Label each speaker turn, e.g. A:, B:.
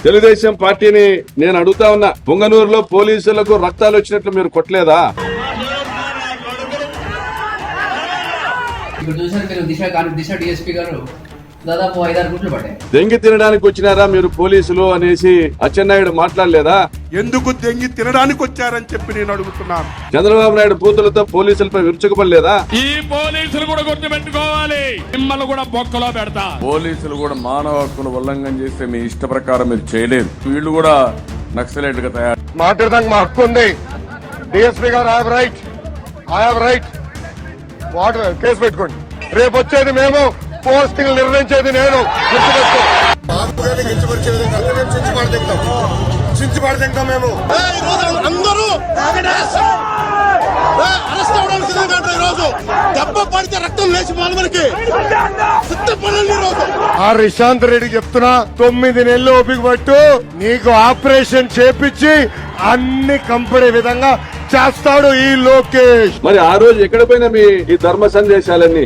A: తెలుగుదేశం పార్టీని నేను అడుగుతా ఉన్నా, పుంగనూరులో పోలీసులకు రక్తాలు వచ్చినట్లు మీరు కొట్టలేదా?
B: ఇప్పుడు చూసారు మీరు దిశ డిఎస్పీ గారు దాదాపు 5-6 గుట్లు పడ్డాయి.
A: దెంగి తినడానికి వచ్చినారా మీరు పోలీసులు అనేసి అచ్చెన్నాయుడు మాట్లాడలేదా?
C: ఎందుకు దెంగి తినడానికి వచ్చారని చెప్పి నేను అడుగుతున్నాను.
A: చంద్రబాబు నాయుడు బూతులతో పోలీసులపై విరుచుకుపడలేదా?
D: ఈ పోలీసులు కూడా గుర్తుపెట్టుకోవాలి, మిమ్మల్ని కూడా బొక్కలో పెడతా.
E: పోలీసులు కూడా మానవ హక్కులు ఉల్లంఘన చేస్తే మీ ఇష్ట ప్రకారం మీరు చేయలేదు. వీళ్ళు కూడా నక్సలైట్లుగా తయారు.
F: మాట్లాడడానికి మా హక్కు ఉంది. డిఎస్పీ గారు ఐ హావ్ రైట్ కేసు పెట్టుకోండి. రేపు వచ్చేది మేము, పోస్టింగ్ నిర్ణయించేది నేను. మేము
G: అందరూ అరెస్ట్ అవడానికి సిద్ధంగా ఈరోజు దెబ్బ పడితే రక్తం లేచి మనకి సిద్ధపడండి. ఈరోజు
F: ఆ రిశాంత్ రెడ్డి చెప్తున్నా, 9 నెలలు ఓపిక పట్టు, నీకు ఆపరేషన్ చేపించి అన్ని కంపెనీ విధంగా చేస్తాడు ఈ లోకేష్.
A: మరి ఆ రోజు ఎక్కడ పోయినా మీ ఈ ధర్మ సందేశాలన్నీ